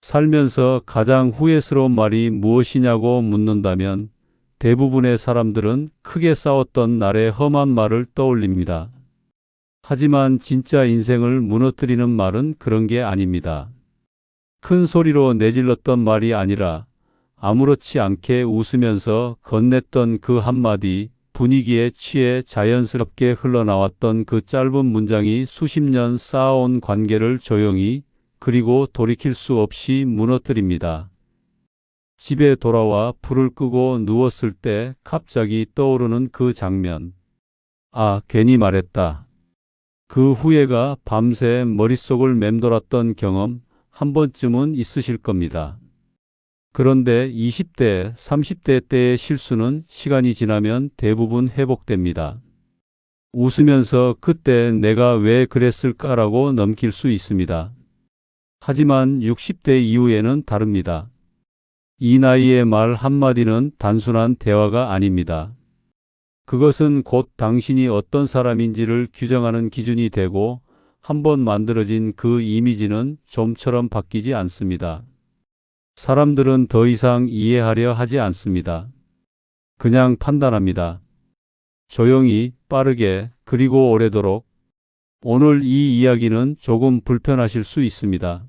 살면서 가장 후회스러운 말이 무엇이냐고 묻는다면 대부분의 사람들은 크게 싸웠던 날의 험한 말을 떠올립니다. 하지만 진짜 인생을 무너뜨리는 말은 그런 게 아닙니다. 큰 소리로 내질렀던 말이 아니라 아무렇지 않게 웃으면서 건넸던 그 한마디, 분위기에 취해 자연스럽게 흘러나왔던 그 짧은 문장이 수십 년 쌓아온 관계를 조용히 그리고 돌이킬 수 없이 무너뜨립니다. 집에 돌아와 불을 끄고 누웠을 때 갑자기 떠오르는 그 장면. 아, 괜히 말했다. 그 후회가 밤새 머릿속을 맴돌았던 경험 한 번쯤은 있으실 겁니다. 그런데 20대, 30대 때의 실수는 시간이 지나면 대부분 회복됩니다. 웃으면서 그때 내가 왜 그랬을까라고 넘길 수 있습니다. 하지만 60대 이후에는 다릅니다. 이 나이의 말 한마디는 단순한 대화가 아닙니다. 그것은 곧 당신이 어떤 사람인지를 규정하는 기준이 되고 한번 만들어진 그 이미지는 좀처럼 바뀌지 않습니다. 사람들은 더 이상 이해하려 하지 않습니다. 그냥 판단합니다. 조용히, 빠르게, 그리고 오래도록. 오늘 이 이야기는 조금 불편하실 수 있습니다.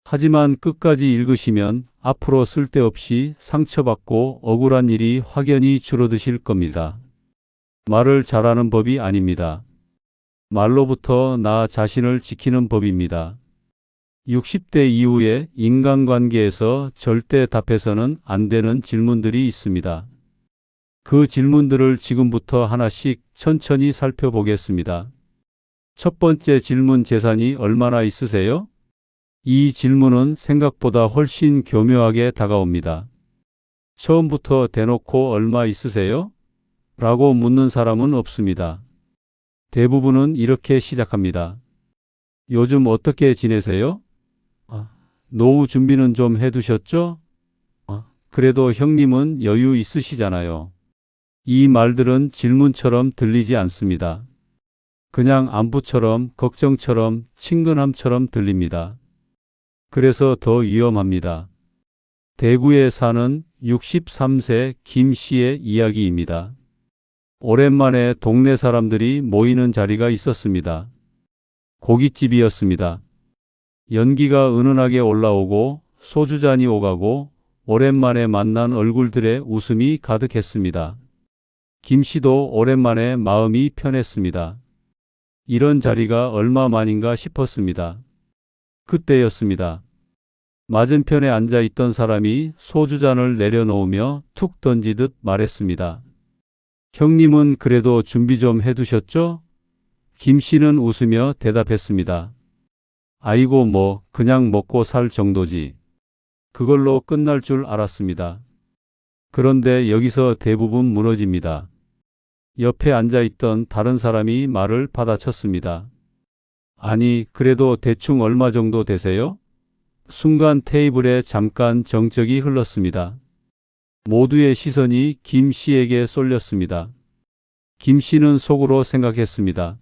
하지만 끝까지 읽으시면 앞으로 쓸데없이 상처받고 억울한 일이 확연히 줄어드실 겁니다. 말을 잘하는 법이 아닙니다. 말로부터 나 자신을 지키는 법입니다. 60대 이후에 인간관계에서 절대 답해서는 안 되는 질문들이 있습니다. 그 질문들을 지금부터 하나씩 천천히 살펴보겠습니다. 첫 번째 질문, 재산이 얼마나 있으세요? 이 질문은 생각보다 훨씬 교묘하게 다가옵니다. 처음부터 대놓고 얼마 있으세요? 라고 묻는 사람은 없습니다. 대부분은 이렇게 시작합니다. 요즘 어떻게 지내세요? 노후 준비는 좀 해두셨죠? 그래도 형님은 여유 있으시잖아요. 이 말들은 질문처럼 들리지 않습니다. 그냥 안부처럼, 걱정처럼, 친근함처럼 들립니다. 그래서 더 위험합니다. 대구에 사는 63세 김 씨의 이야기입니다. 오랜만에 동네 사람들이 모이는 자리가 있었습니다. 고깃집이었습니다. 연기가 은은하게 올라오고 소주잔이 오가고 오랜만에 만난 얼굴들의 웃음이 가득했습니다. 김 씨도 오랜만에 마음이 편했습니다. 이런 자리가 얼마만인가 싶었습니다. 그때였습니다. 맞은편에 앉아 있던 사람이 소주잔을 내려놓으며 툭 던지듯 말했습니다. 형님은 그래도 준비 좀 해두셨죠? 김 씨는 웃으며 대답했습니다. 아이고 뭐 그냥 먹고 살 정도지. 그걸로 끝날 줄 알았습니다. 그런데 여기서 대부분 무너집니다. 옆에 앉아있던 다른 사람이 말을 받아쳤습니다. 아니, 그래도 대충 얼마 정도 되세요? 순간 테이블에 잠깐 정적이 흘렀습니다. 모두의 시선이 김 씨에게 쏠렸습니다. 김 씨는 속으로 생각했습니다.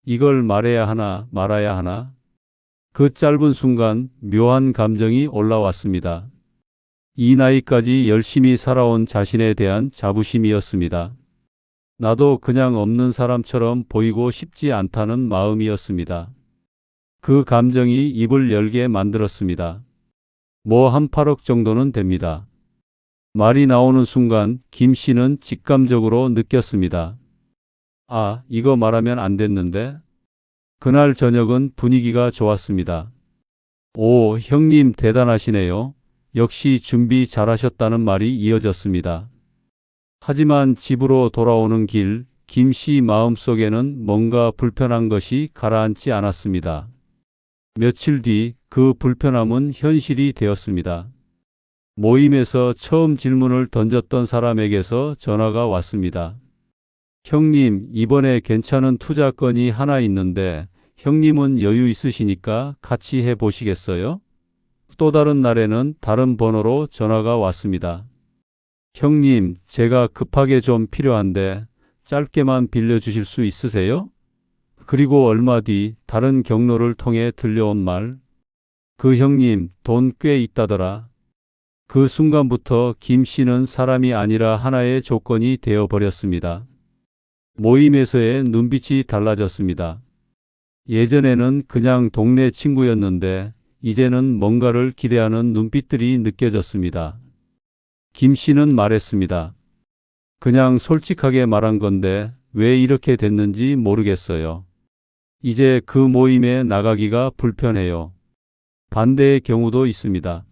이걸 말해야 하나 말아야 하나? 그 짧은 순간 묘한 감정이 올라왔습니다. 이 나이까지 열심히 살아온 자신에 대한 자부심이었습니다. 나도 그냥 없는 사람처럼 보이고 싶지 않다는 마음이었습니다. 그 감정이 입을 열게 만들었습니다. 뭐 한 8억 정도는 됩니다. 말이 나오는 순간 김 씨는 직감적으로 느꼈습니다. 아, 이거 말하면 안 됐는데? 그날 저녁은 분위기가 좋았습니다. 오, 형님 대단하시네요. 역시 준비 잘하셨다는 말이 이어졌습니다. 하지만 집으로 돌아오는 길, 김 씨 마음속에는 뭔가 불편한 것이 가라앉지 않았습니다. 며칠 뒤 그 불편함은 현실이 되었습니다. 모임에서 처음 질문을 던졌던 사람에게서 전화가 왔습니다. 형님, 이번에 괜찮은 투자 건이 하나 있는데 형님은 여유 있으시니까 같이 해보시겠어요? 또 다른 날에는 다른 번호로 전화가 왔습니다. 형님, 제가 급하게 좀 필요한데 짧게만 빌려주실 수 있으세요? 그리고 얼마 뒤 다른 경로를 통해 들려온 말. 그 형님 돈 꽤 있다더라. 그 순간부터 김 씨는 사람이 아니라 하나의 조건이 되어 버렸습니다. 모임에서의 눈빛이 달라졌습니다. 예전에는 그냥 동네 친구였는데 이제는 뭔가를 기대하는 눈빛들이 느껴졌습니다. 김 씨는 말했습니다. 그냥 솔직하게 말한 건데 왜 이렇게 됐는지 모르겠어요. 이제 그 모임에 나가기가 불편해요. 반대의 경우도 있습니다.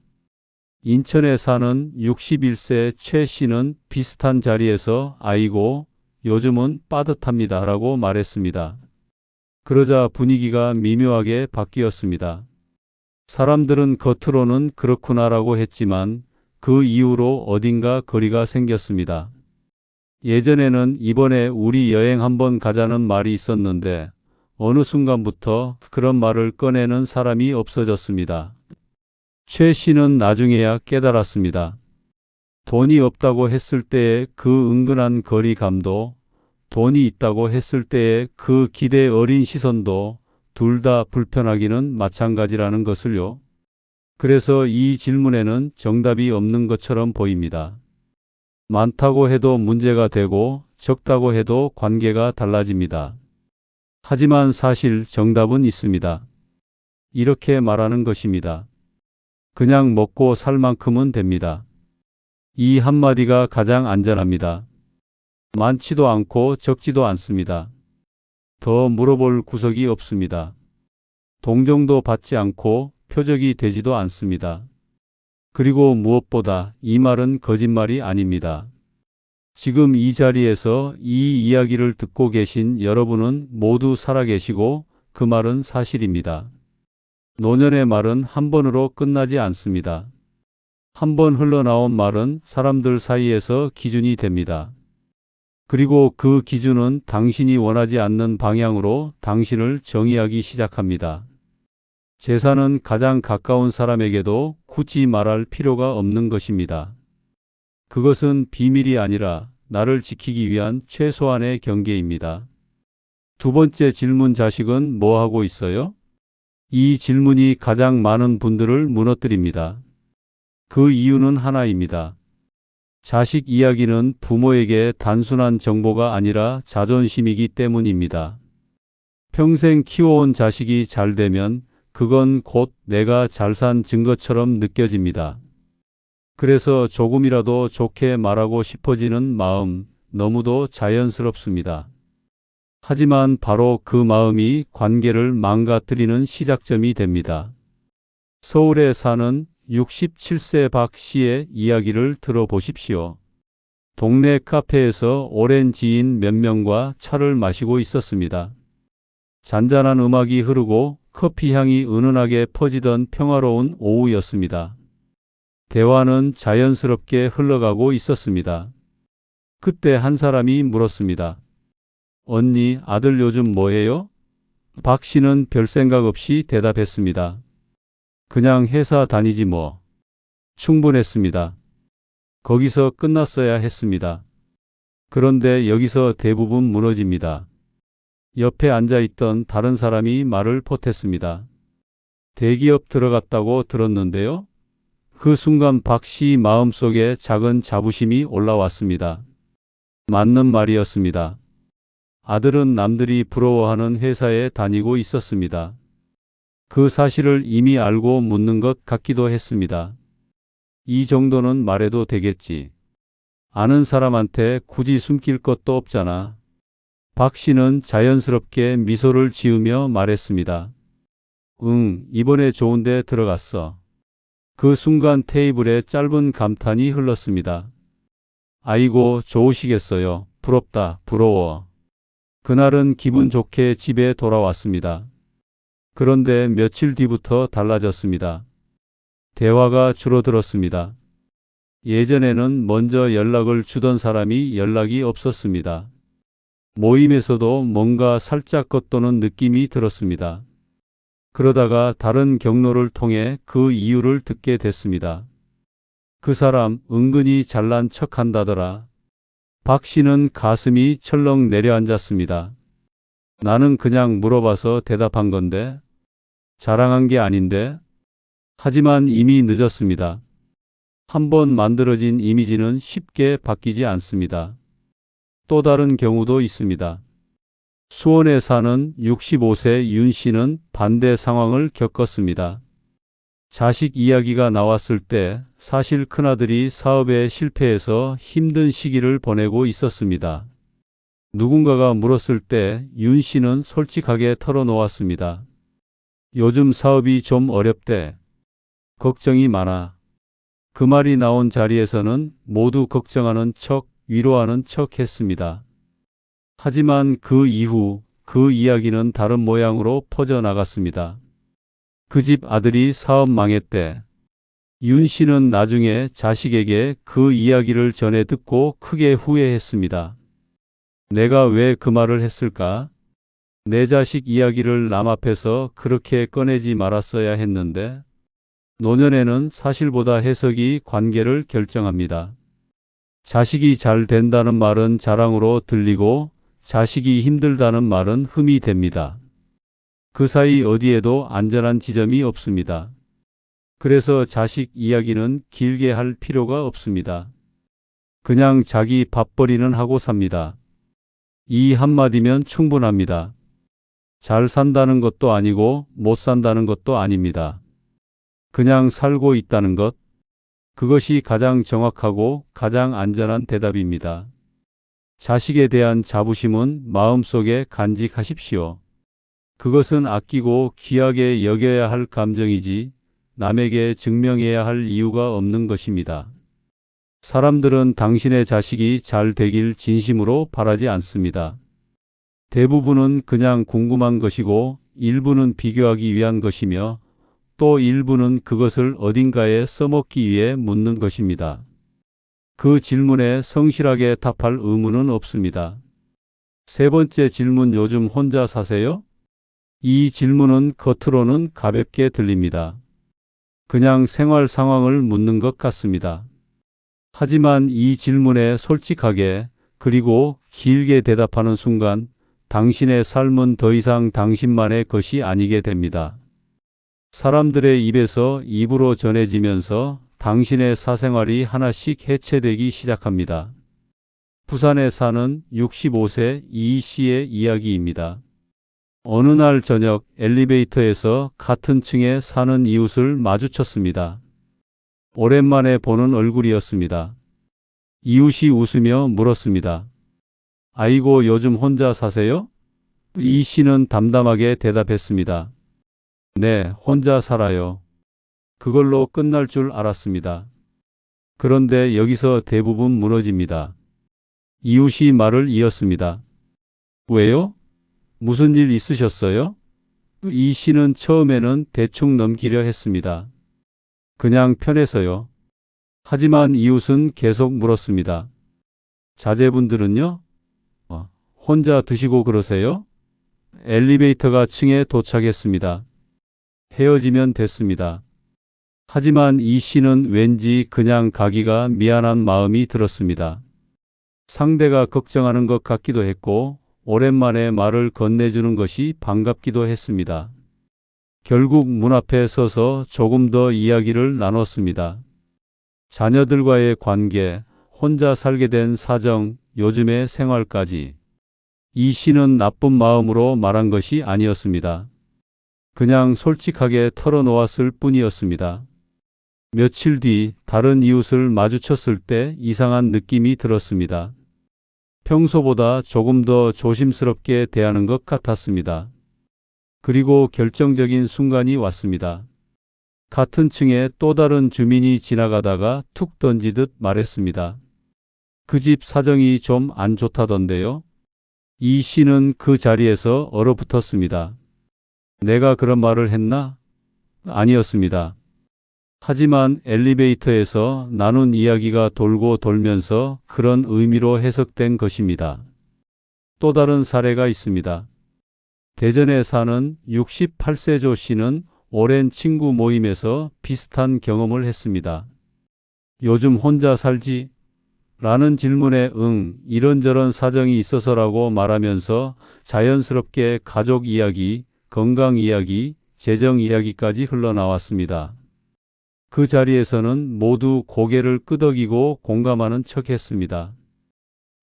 인천에 사는 61세 최 씨는 비슷한 자리에서 아이고 요즘은 빠듯합니다 라고 말했습니다. 그러자 분위기가 미묘하게 바뀌었습니다. 사람들은 겉으로는 그렇구나라고 했지만 그 이후로 어딘가 거리가 생겼습니다. 예전에는 이번에 우리 여행 한번 가자는 말이 있었는데 어느 순간부터 그런 말을 꺼내는 사람이 없어졌습니다. 최 씨는 나중에야 깨달았습니다. 돈이 없다고 했을 때의 그 은근한 거리감도 돈이 있다고 했을 때의 그 기대 어린 시선도 둘 다 불편하기는 마찬가지라는 것을요. 그래서 이 질문에는 정답이 없는 것처럼 보입니다. 많다고 해도 문제가 되고 적다고 해도 관계가 달라집니다. 하지만 사실 정답은 있습니다. 이렇게 말하는 것입니다. 그냥 먹고 살 만큼은 됩니다. 이 한마디가 가장 안전합니다. 많지도 않고 적지도 않습니다. 더 물어볼 구석이 없습니다. 동정도 받지 않고 표적이 되지도 않습니다. 그리고 무엇보다 이 말은 거짓말이 아닙니다. 지금 이 자리에서 이 이야기를 듣고 계신 여러분은 모두 살아계시고 그 말은 사실입니다. 노년의 말은 한 번으로 끝나지 않습니다. 한 번 흘러나온 말은 사람들 사이에서 기준이 됩니다. 그리고 그 기준은 당신이 원하지 않는 방향으로 당신을 정의하기 시작합니다. 재산은 가장 가까운 사람에게도 굳이 말할 필요가 없는 것입니다. 그것은 비밀이 아니라 나를 지키기 위한 최소한의 경계입니다. 두 번째 질문, 자식은 뭐 하고 있어요? 이 질문이 가장 많은 분들을 무너뜨립니다. 그 이유는 하나입니다. 자식 이야기는 부모에게 단순한 정보가 아니라 자존심이기 때문입니다. 평생 키워온 자식이 잘 되면 그건 곧 내가 잘 산 증거처럼 느껴집니다. 그래서 조금이라도 좋게 말하고 싶어지는 마음, 너무도 자연스럽습니다. 하지만 바로 그 마음이 관계를 망가뜨리는 시작점이 됩니다. 서울에 사는 67세 박 씨의 이야기를 들어보십시오. 동네 카페에서 오랜 지인 몇 명과 차를 마시고 있었습니다. 잔잔한 음악이 흐르고 커피 향이 은은하게 퍼지던 평화로운 오후였습니다. 대화는 자연스럽게 흘러가고 있었습니다. 그때 한 사람이 물었습니다. 언니, 아들 요즘 뭐해요? 박 씨는 별 생각 없이 대답했습니다. 그냥 회사 다니지 뭐. 충분했습니다. 거기서 끝났어야 했습니다. 그런데 여기서 대부분 무너집니다. 옆에 앉아있던 다른 사람이 말을 보탰습니다. 대기업 들어갔다고 들었는데요. 그 순간 박 씨 마음속에 작은 자부심이 올라왔습니다. 맞는 말이었습니다. 아들은 남들이 부러워하는 회사에 다니고 있었습니다. 그 사실을 이미 알고 묻는 것 같기도 했습니다. 이 정도는 말해도 되겠지. 아는 사람한테 굳이 숨길 것도 없잖아. 박 씨는 자연스럽게 미소를 지으며 말했습니다. 응, 이번에 좋은 데 들어갔어. 그 순간 테이블에 짧은 감탄이 흘렀습니다. 아이고, 좋으시겠어요. 부럽다, 부러워. 그날은 기분 좋게 집에 돌아왔습니다. 그런데 며칠 뒤부터 달라졌습니다. 대화가 줄어들었습니다. 예전에는 먼저 연락을 주던 사람이 연락이 없었습니다. 모임에서도 뭔가 살짝 겉도는 느낌이 들었습니다. 그러다가 다른 경로를 통해 그 이유를 듣게 됐습니다. 그 사람 은근히 잘난 척 한다더라. 박 씨는 가슴이 철렁 내려앉았습니다. 나는 그냥 물어봐서 대답한 건데, 자랑한 게 아닌데. 하지만 이미 늦었습니다. 한번 만들어진 이미지는 쉽게 바뀌지 않습니다. 또 다른 경우도 있습니다. 수원에 사는 65세 윤 씨는 반대 상황을 겪었습니다. 자식 이야기가 나왔을 때 사실 큰아들이 사업에 실패해서 힘든 시기를 보내고 있었습니다. 누군가가 물었을 때 윤 씨는 솔직하게 털어놓았습니다. 요즘 사업이 좀 어렵대. 걱정이 많아. 그 말이 나온 자리에서는 모두 걱정하는 척, 위로하는 척 했습니다. 하지만 그 이후 그 이야기는 다른 모양으로 퍼져나갔습니다. 그 집 아들이 사업 망했대. 윤 씨는 나중에 자식에게 그 이야기를 전해 듣고 크게 후회했습니다. 내가 왜 그 말을 했을까? 내 자식 이야기를 남 앞에서 그렇게 꺼내지 말았어야 했는데. 노년에는 사실보다 해석이 관계를 결정합니다. 자식이 잘 된다는 말은 자랑으로 들리고 자식이 힘들다는 말은 흠이 됩니다. 그 사이 어디에도 안전한 지점이 없습니다. 그래서 자식 이야기는 길게 할 필요가 없습니다. 그냥 자기 밥벌이는 하고 삽니다. 이 한마디면 충분합니다. 잘 산다는 것도 아니고 못 산다는 것도 아닙니다. 그냥 살고 있다는 것, 그것이 가장 정확하고 가장 안전한 대답입니다. 자식에 대한 자부심은 마음속에 간직하십시오. 그것은 아끼고 귀하게 여겨야 할 감정이지 남에게 증명해야 할 이유가 없는 것입니다. 사람들은 당신의 자식이 잘 되길 진심으로 바라지 않습니다. 대부분은 그냥 궁금한 것이고 일부는 비교하기 위한 것이며 또 일부는 그것을 어딘가에 써먹기 위해 묻는 것입니다. 그 질문에 성실하게 답할 의무는 없습니다. 세 번째 질문, 요즘 혼자 사세요? 이 질문은 겉으로는 가볍게 들립니다. 그냥 생활 상황을 묻는 것 같습니다. 하지만 이 질문에 솔직하게 그리고 길게 대답하는 순간 당신의 삶은 더 이상 당신만의 것이 아니게 됩니다. 사람들의 입에서 입으로 전해지면서 당신의 사생활이 하나씩 해체되기 시작합니다. 부산에 사는 65세 이 씨의 이야기입니다. 어느 날 저녁 엘리베이터에서 같은 층에 사는 이웃을 마주쳤습니다. 오랜만에 보는 얼굴이었습니다. 이웃이 웃으며 물었습니다. 아이고, 요즘 혼자 사세요? 이 씨는 담담하게 대답했습니다. 네, 혼자 살아요. 그걸로 끝날 줄 알았습니다. 그런데 여기서 대부분 무너집니다. 이웃이 말을 이었습니다. 왜요? 무슨 일 있으셨어요? 이 씨는 처음에는 대충 넘기려 했습니다. 그냥 편해서요. 하지만 이웃은 계속 물었습니다. 자제분들은요? 혼자 드시고 그러세요? 엘리베이터가 층에 도착했습니다. 헤어지면 됐습니다. 하지만 이 씨는 왠지 그냥 가기가 미안한 마음이 들었습니다. 상대가 걱정하는 것 같기도 했고 오랜만에 말을 건네주는 것이 반갑기도 했습니다. 결국 문 앞에 서서 조금 더 이야기를 나눴습니다. 자녀들과의 관계, 혼자 살게 된 사정, 요즘의 생활까지. 이 씨는 나쁜 마음으로 말한 것이 아니었습니다. 그냥 솔직하게 털어놓았을 뿐이었습니다. 며칠 뒤 다른 이웃을 마주쳤을 때 이상한 느낌이 들었습니다. 평소보다 조금 더 조심스럽게 대하는 것 같았습니다. 그리고 결정적인 순간이 왔습니다. 같은 층에 또 다른 주민이 지나가다가 툭 던지듯 말했습니다. 그 집 사정이 좀 안 좋다던데요. 이 씨는 그 자리에서 얼어붙었습니다. 내가 그런 말을 했나? 아니었습니다. 하지만 엘리베이터에서 나눈 이야기가 돌고 돌면서 그런 의미로 해석된 것입니다. 또 다른 사례가 있습니다. 대전에 사는 68세 조 씨는 오랜 친구 모임에서 비슷한 경험을 했습니다. 요즘 혼자 살지? 라는 질문에 이런저런 사정이 있어서라고 말하면서 자연스럽게 가족 이야기, 건강 이야기, 재정 이야기까지 흘러나왔습니다. 그 자리에서는 모두 고개를 끄덕이고 공감하는 척했습니다.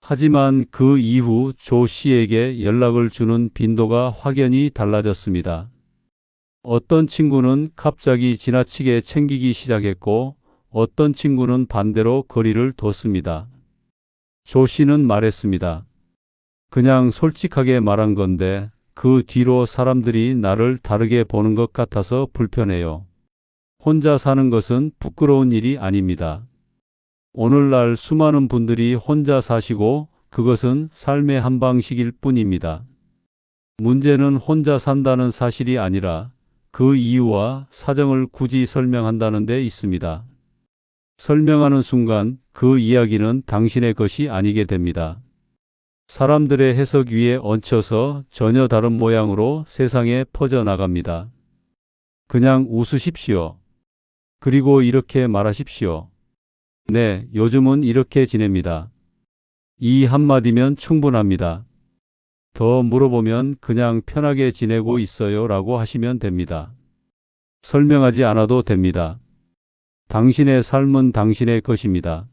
하지만 그 이후 조 씨에게 연락을 주는 빈도가 확연히 달라졌습니다. 어떤 친구는 갑자기 지나치게 챙기기 시작했고 어떤 친구는 반대로 거리를 뒀습니다. 조 씨는 말했습니다. 그냥 솔직하게 말한 건데 그 뒤로 사람들이 나를 다르게 보는 것 같아서 불편해요. 혼자 사는 것은 부끄러운 일이 아닙니다. 오늘날 수많은 분들이 혼자 사시고 그것은 삶의 한 방식일 뿐입니다. 문제는 혼자 산다는 사실이 아니라 그 이유와 사정을 굳이 설명한다는 데 있습니다. 설명하는 순간 그 이야기는 당신의 것이 아니게 됩니다. 사람들의 해석 위에 얹혀서 전혀 다른 모양으로 세상에 퍼져나갑니다. 그냥 웃으십시오. 그리고 이렇게 말하십시오. 네, 요즘은 이렇게 지냅니다. 이 한마디면 충분합니다. 더 물어보면 그냥 편하게 지내고 있어요 라고 하시면 됩니다. 설명하지 않아도 됩니다. 당신의 삶은 당신의 것입니다.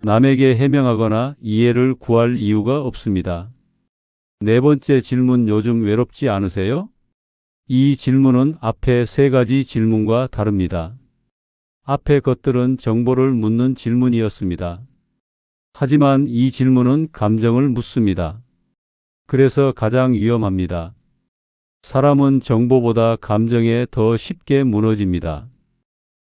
남에게 해명하거나 이해를 구할 이유가 없습니다. 네 번째 질문, 요즘 외롭지 않으세요? 이 질문은 앞에 세 가지 질문과 다릅니다. 앞의 것들은 정보를 묻는 질문이었습니다. 하지만 이 질문은 감정을 묻습니다. 그래서 가장 위험합니다. 사람은 정보보다 감정에 더 쉽게 무너집니다.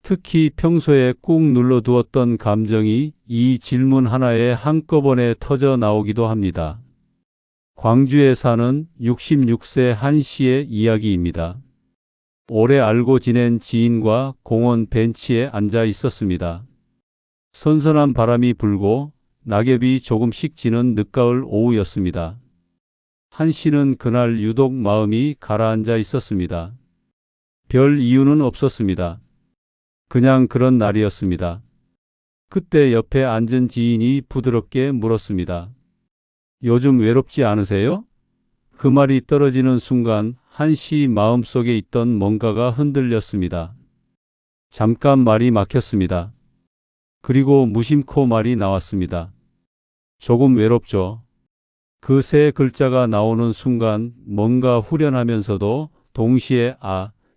특히 평소에 꾹 눌러두었던 감정이 이 질문 하나에 한꺼번에 터져 나오기도 합니다. 광주에 사는 66세 한 씨의 이야기입니다. 오래 알고 지낸 지인과 공원 벤치에 앉아 있었습니다. 선선한 바람이 불고 낙엽이 조금씩 지는 늦가을 오후였습니다. 한 씨는 그날 유독 마음이 가라앉아 있었습니다. 별 이유는 없었습니다. 그냥 그런 날이었습니다. 그때 옆에 앉은 지인이 부드럽게 물었습니다. 요즘 외롭지 않으세요? 그 말이 떨어지는 순간 한 씨 마음속에 있던 뭔가가 흔들렸습니다. 잠깐 말이 막혔습니다. 그리고 무심코 말이 나왔습니다. 조금 외롭죠. 그 세 글자가 나오는 순간 뭔가 후련하면서도 동시에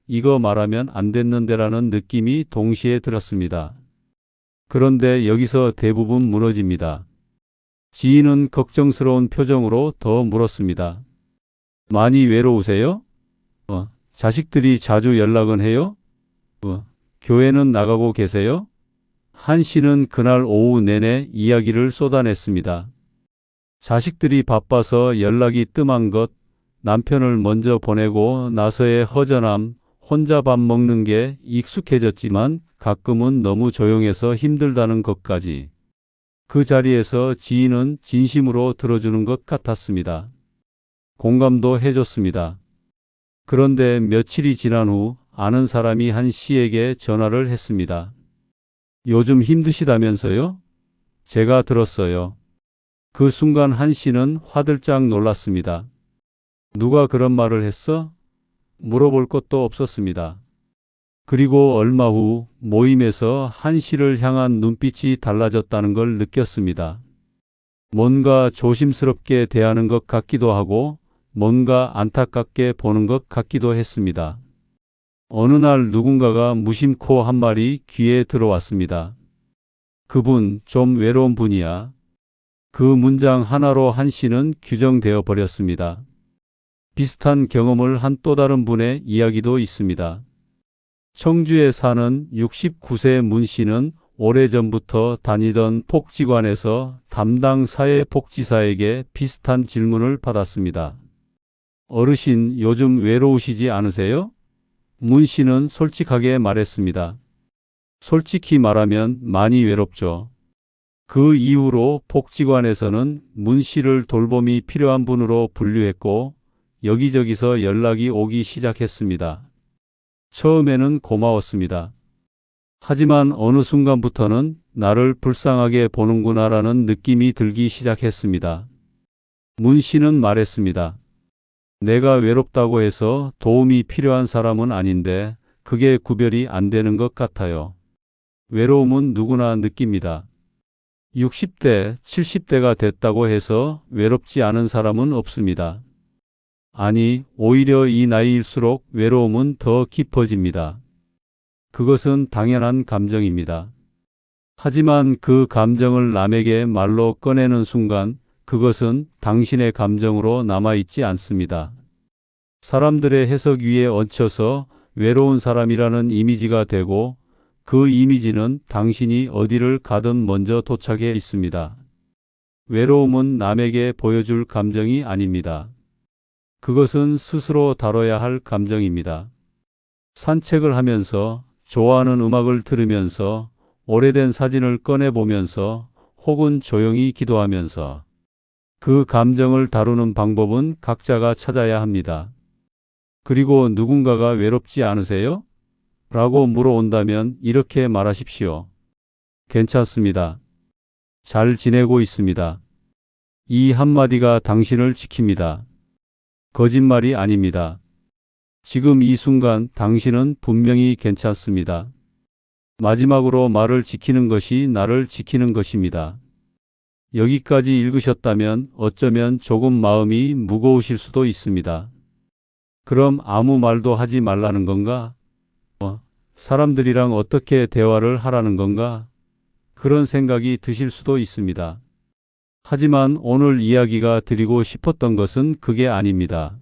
이거 말하면 안 됐는데라는 느낌이 동시에 들었습니다. 그런데 여기서 대부분 무너집니다. 지인은 걱정스러운 표정으로 더 물었습니다. 많이 외로우세요? 자식들이 자주 연락은 해요? 교회는 나가고 계세요? 한 씨는 그날 오후 내내 이야기를 쏟아냈습니다. 자식들이 바빠서 연락이 뜸한 것, 남편을 먼저 보내고 나서의 허전함, 혼자 밥 먹는 게 익숙해졌지만 가끔은 너무 조용해서 힘들다는 것까지. 그 자리에서 지인은 진심으로 들어주는 것 같았습니다. 공감도 해줬습니다. 그런데 며칠이 지난 후 아는 사람이 한 씨에게 전화를 했습니다. 요즘 힘드시다면서요? 제가 들었어요. 그 순간 한 씨는 화들짝 놀랐습니다. 누가 그런 말을 했어? 물어볼 것도 없었습니다. 그리고 얼마 후 모임에서 한 씨를 향한 눈빛이 달라졌다는 걸 느꼈습니다. 뭔가 조심스럽게 대하는 것 같기도 하고 뭔가 안타깝게 보는 것 같기도 했습니다. 어느 날 누군가가 무심코 한 말이 귀에 들어왔습니다. 그분 좀 외로운 분이야. 그 문장 하나로 한 씨는 규정되어 버렸습니다. 비슷한 경험을 한 또 다른 분의 이야기도 있습니다. 청주에 사는 69세 문 씨는 오래전부터 다니던 복지관에서 담당 사회복지사에게 비슷한 질문을 받았습니다. 어르신, 요즘 외로우시지 않으세요? 문 씨는 솔직하게 말했습니다. 솔직히 말하면 많이 외롭죠. 그 이후로 복지관에서는 문 씨를 돌봄이 필요한 분으로 분류했고 여기저기서 연락이 오기 시작했습니다. 처음에는 고마웠습니다. 하지만 어느 순간부터는 나를 불쌍하게 보는구나라는 느낌이 들기 시작했습니다. 문 씨는 말했습니다. 내가 외롭다고 해서 도움이 필요한 사람은 아닌데 그게 구별이 안 되는 것 같아요. 외로움은 누구나 느낍니다. 60대, 70대가 됐다고 해서 외롭지 않은 사람은 없습니다. 아니, 오히려 이 나이일수록 외로움은 더 깊어집니다. 그것은 당연한 감정입니다. 하지만 그 감정을 남에게 말로 꺼내는 순간 그것은 당신의 감정으로 남아있지 않습니다. 사람들의 해석 위에 얹혀서 외로운 사람이라는 이미지가 되고 그 이미지는 당신이 어디를 가든 먼저 도착해 있습니다. 외로움은 남에게 보여줄 감정이 아닙니다. 그것은 스스로 다뤄야 할 감정입니다. 산책을 하면서, 좋아하는 음악을 들으면서, 오래된 사진을 꺼내보면서, 혹은 조용히 기도하면서 그 감정을 다루는 방법은 각자가 찾아야 합니다. 그리고 누군가가 외롭지 않으세요? 라고 물어온다면 이렇게 말하십시오. 괜찮습니다. 잘 지내고 있습니다. 이 한마디가 당신을 지킵니다. 거짓말이 아닙니다. 지금 이 순간 당신은 분명히 괜찮습니다. 마지막으로 말을 지키는 것이 나를 지키는 것입니다. 여기까지 읽으셨다면 어쩌면 조금 마음이 무거우실 수도 있습니다. 그럼 아무 말도 하지 말라는 건가? 사람들이랑 어떻게 대화를 하라는 건가? 그런 생각이 드실 수도 있습니다. 하지만 오늘 이야기가 드리고 싶었던 것은 그게 아닙니다.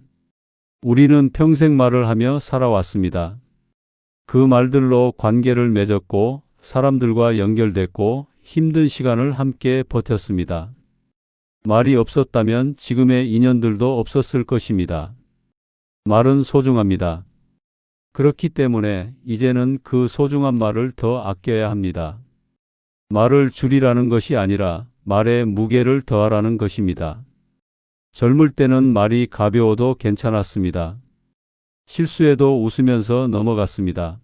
우리는 평생 말을 하며 살아왔습니다. 그 말들로 관계를 맺었고 사람들과 연결됐고 힘든 시간을 함께 버텼습니다. 말이 없었다면 지금의 인연들도 없었을 것입니다. 말은 소중합니다. 그렇기 때문에 이제는 그 소중한 말을 더 아껴야 합니다. 말을 줄이라는 것이 아니라 말에 무게를 더하라는 것입니다. 젊을 때는 말이 가벼워도 괜찮았습니다. 실수해도 웃으면서 넘어갔습니다.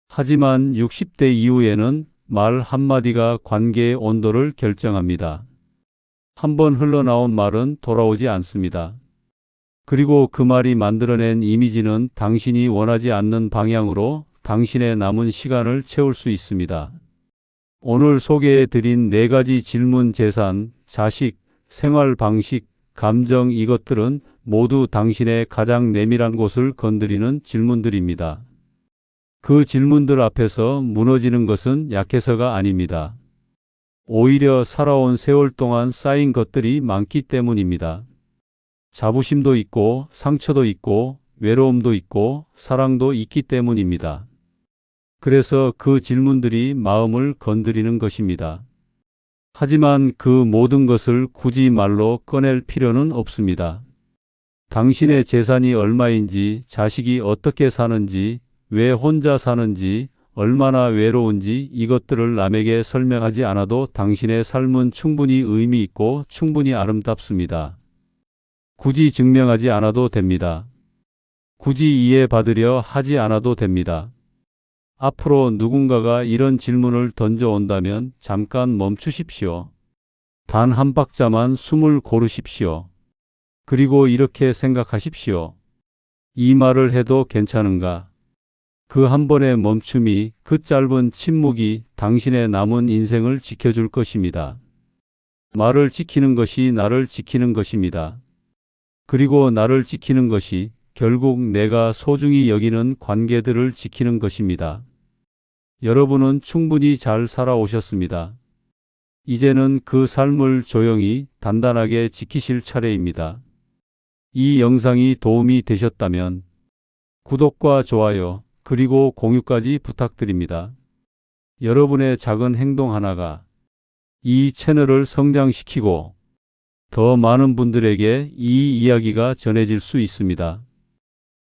하지만 60대 이후에는 말 한마디가 관계의 온도를 결정합니다. 한번 흘러나온 말은 돌아오지 않습니다. 그리고 그 말이 만들어낸 이미지는 당신이 원하지 않는 방향으로 당신의 남은 시간을 채울 수 있습니다. 오늘 소개해 드린 4가지 질문, 재산, 자식, 생활 방식, 감정, 이것들은 모두 당신의 가장 내밀한 곳을 건드리는 질문들입니다. 그 질문들 앞에서 무너지는 것은 약해서가 아닙니다. 오히려 살아온 세월 동안 쌓인 것들이 많기 때문입니다. 자부심도 있고 상처도 있고 외로움도 있고 사랑도 있기 때문입니다. 그래서 그 질문들이 마음을 건드리는 것입니다. 하지만 그 모든 것을 굳이 말로 꺼낼 필요는 없습니다. 당신의 재산이 얼마인지, 자식이 어떻게 사는지, 왜 혼자 사는지, 얼마나 외로운지 이것들을 남에게 설명하지 않아도 당신의 삶은 충분히 의미 있고 충분히 아름답습니다. 굳이 증명하지 않아도 됩니다. 굳이 이해받으려 하지 않아도 됩니다. 앞으로 누군가가 이런 질문을 던져온다면 잠깐 멈추십시오. 단 한 박자만 숨을 고르십시오. 그리고 이렇게 생각하십시오. 이 말을 해도 괜찮은가? 그 한 번의 멈춤이, 그 짧은 침묵이 당신의 남은 인생을 지켜줄 것입니다. 말을 지키는 것이 나를 지키는 것입니다. 그리고 나를 지키는 것이 결국 내가 소중히 여기는 관계들을 지키는 것입니다. 여러분은 충분히 잘 살아오셨습니다. 이제는 그 삶을 조용히 단단하게 지키실 차례입니다. 이 영상이 도움이 되셨다면 구독과 좋아요 그리고 공유까지 부탁드립니다. 여러분의 작은 행동 하나가 이 채널을 성장시키고 더 많은 분들에게 이 이야기가 전해질 수 있습니다.